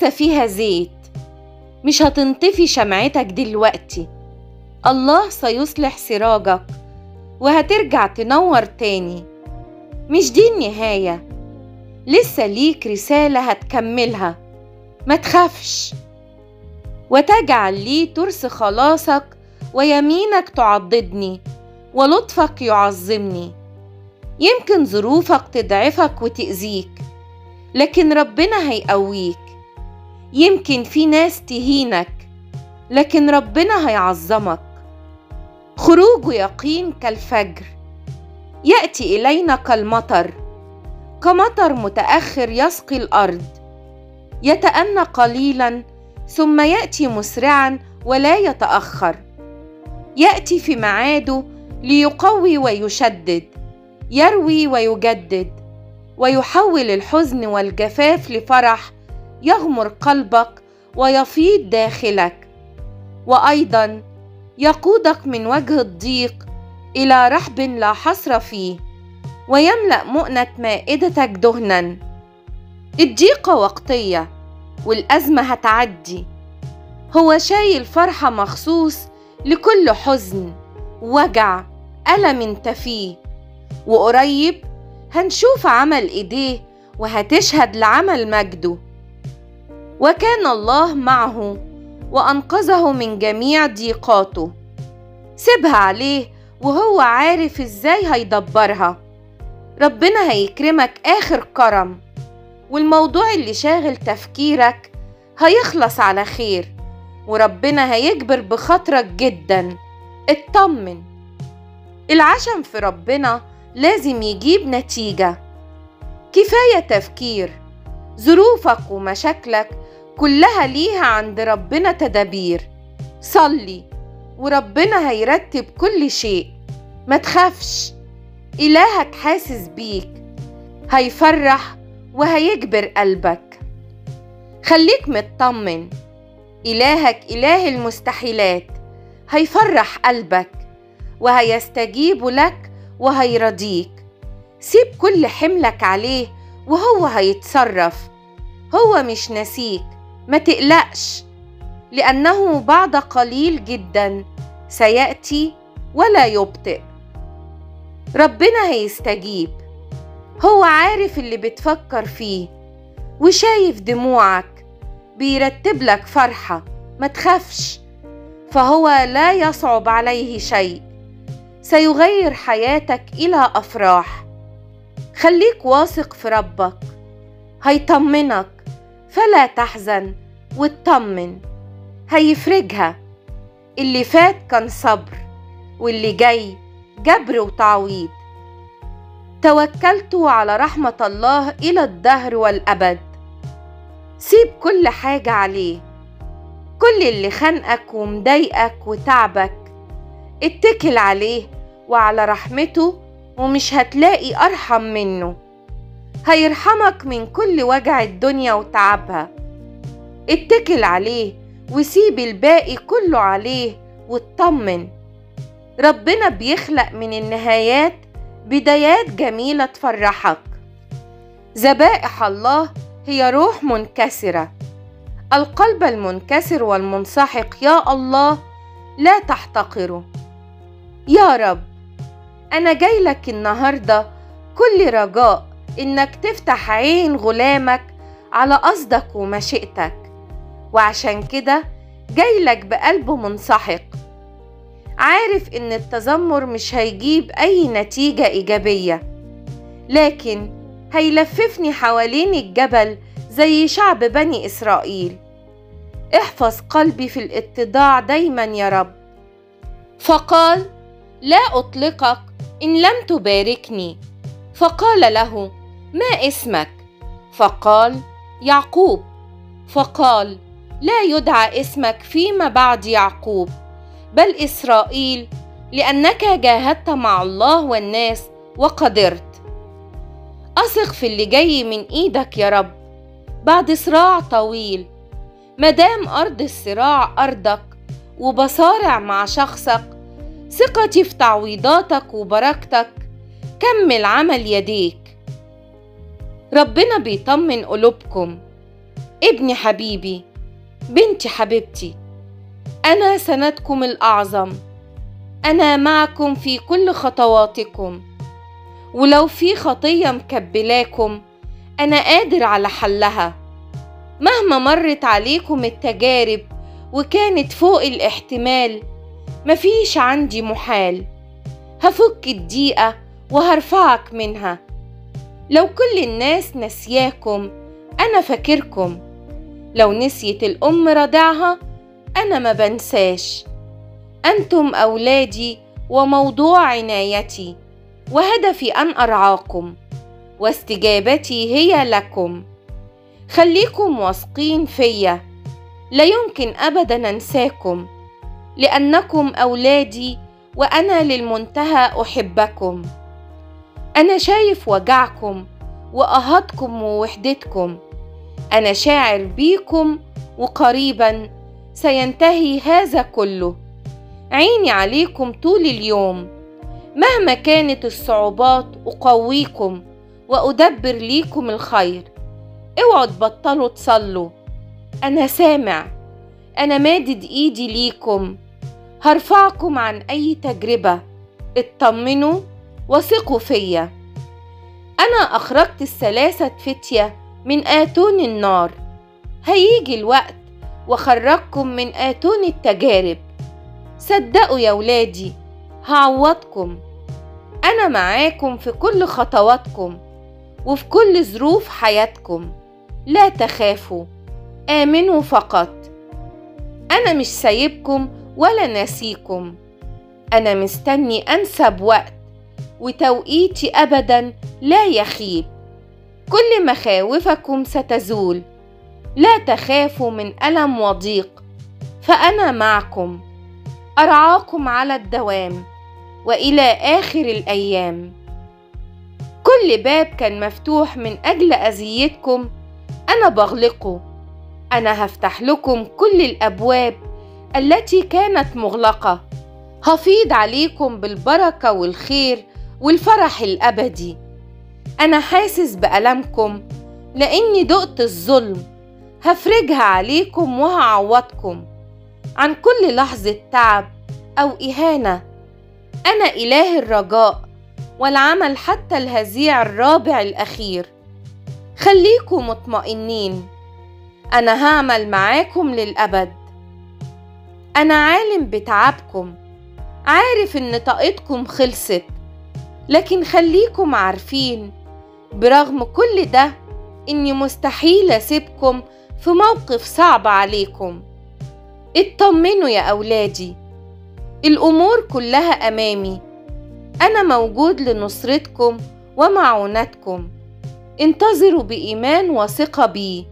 لسه فيها زيت، مش هتنطفي شمعتك دلوقتي. الله سيصلح سراجك وهترجع تنور تاني. مش دي النهاية، لسه ليك رسالة هتكملها. ما تخافش، وتجعل لي ترس خلاصك، ويمينك تعضدني، ولطفك يعظمني. يمكن ظروفك تضعفك وتأذيك، لكن ربنا هيقويك. يمكن في ناس تهينك، لكن ربنا هيعظمك. خروجه يقين كالفجر، يأتي إلينا كالمطر، كمطر متأخر يسقي الأرض، يتأنى قليلا ثم يأتي مسرعا ولا يتأخر. يأتي في ميعاده ليقوي ويشدد، يروي ويجدد، ويحول الحزن والجفاف لفرح يغمر قلبك ويفيض داخلك. وأيضا يقودك من وجه الضيق إلى رحب لا حصر فيه، ويملأ مؤنة مائدتك دهنا. الضيقة وقتية والأزمة هتعدي. هو شايل فرحة مخصوص لكل حزن، وجع، ألم انت فيه. وقريب هنشوف عمل إيديه وهتشهد لعمل مجده. وكان الله معه وأنقذه من جميع ضيقاته. سيبها عليه وهو عارف إزاي هيدبرها. ربنا هيكرمك آخر كرم، والموضوع اللي شاغل تفكيرك هيخلص على خير، وربنا هيجبر بخاطرك جدا. اطمن، العشم في ربنا لازم يجيب نتيجة. كفاية تفكير، ظروفك ومشاكلك كلها ليها عند ربنا تدابير. صلي وربنا هيرتب كل شيء. ما تخافش، إلهك حاسس بيك، هيفرح وهيجبر قلبك. خليك مطمن، إلهك إله المستحيلات، هيفرح قلبك وهيستجيب لك وهيرضيك. سيب كل حملك عليه وهو هيتصرف. هو مش ناسيك، ما تقلقش، لأنه بعد قليل جدا سيأتي ولا يبطئ. ربنا هيستجيب، هو عارف اللي بتفكر فيه وشايف دموعك، بيرتب لك فرحة. ما تخافش، فهو لا يصعب عليه شيء، سيغير حياتك إلى أفراح. خليك واثق في ربك، هيطمنك، فلا تحزن واطمن، هيفرجها. اللي فات كان صبر، واللي جاي جبر وتعويض. توكلت على رحمة الله إلى الدهر والأبد. سيب كل حاجة عليه، كل اللي خانقك ومضايقك وتعبك اتكل عليه وعلى رحمته، ومش هتلاقي أرحم منه. هيرحمك من كل وجع الدنيا وتعبها. اتكل عليه وسيب الباقي كله عليه واطمن. ربنا بيخلق من النهايات بدايات جميلة تفرحك. ذبائح الله هي روح منكسرة. القلب المنكسر والمنسحق يا الله لا تحتقره. يا رب، أنا جاي لك النهاردة كل رجاء إنك تفتح عين غلامك على قصدك ومشيئتك، وعشان كده جاي لك بقلب منسحق. عارف إن التذمر مش هيجيب أي نتيجة إيجابية، لكن هيلففني حوالين الجبل زي شعب بني إسرائيل. احفظ قلبي في الاتضاع دايما يا رب. فقال: لا أطلقك إن لم تباركني. فقال له: ما اسمك؟ فقال: يعقوب. فقال: لا يدعى اسمك فيما بعد يعقوب، بل إسرائيل، لأنك جاهدت مع الله والناس وقدرت. أثق في اللي جاي من إيدك يا رب بعد صراع طويل. مدام أرض الصراع أرضك وبصارع مع شخصك، ثقتي في تعويضاتك وبركتك. كمل عمل يديك. ربنا بيطمن قلوبكم. ابني حبيبي، بنتي حبيبتي، أنا سندكم الأعظم. أنا معكم في كل خطواتكم، ولو في خطية مكبلاكم أنا قادر على حلها. مهما مرت عليكم التجارب وكانت فوق الاحتمال، مفيش عندي محال. هفك الضيقة وهرفعك منها. لو كل الناس نسياكم أنا فاكركم. لو نسيت الأم رضعها أنا ما بنساش. أنتم أولادي وموضوع عنايتي، وهدفي أن أرعاكم، واستجابتي هي لكم. خليكم واثقين فيا، لا يمكن أبدا أنساكم، لأنكم أولادي وأنا للمنتهى أحبكم. أنا شايف وجعكم وقهاتكم ووحدتكم. أنا شاعر بيكم، وقريبا سينتهي هذا كله. عيني عليكم طول اليوم. مهما كانت الصعوبات أقويكم وأدبر ليكم الخير. اوعوا تبطلوا تصلوا. أنا سامع، أنا مادد إيدي ليكم. هرفعكم عن أي تجربة. اطمنوا وثقوا فيا. أنا أخرجت ال3 فتية من آتون النار. هيجي الوقت وخرجكم من آتون التجارب. صدقوا يا ولادي، هعوضكم. أنا معاكم في كل خطواتكم وفي كل ظروف حياتكم. لا تخافوا، آمنوا فقط. أنا مش سايبكم ولا ناسيكم. أنا مستني أنسب وقت، وتوقيتي أبدا لا يخيب. كل مخاوفكم ستزول. لا تخافوا من ألم وضيق، فأنا معكم. أرعاكم على الدوام وإلى آخر الأيام. كل باب كان مفتوح من أجل أذيتكم أنا بغلقه. أنا هفتح لكم كل الأبواب التي كانت مغلقة. هفيض عليكم بالبركة والخير والفرح الأبدي. أنا حاسس بألمكم لأني دقت الظلم. هفرجها عليكم وهعوضكم عن كل لحظة تعب أو إهانة. أنا إله الرجاء والعمل حتى الهزيع الرابع الأخير. خليكم مطمئنين، أنا هعمل معاكم للأبد. أنا عالم بتعبكم، عارف إن طاقتكم خلصت، لكن خليكم عارفين برغم كل ده إني مستحيل أسيبكم في موقف صعب عليكم. اطمنوا يا أولادي، الأمور كلها أمامي. أنا موجود لنصرتكم ومعونتكم. انتظروا بإيمان وثقة بي.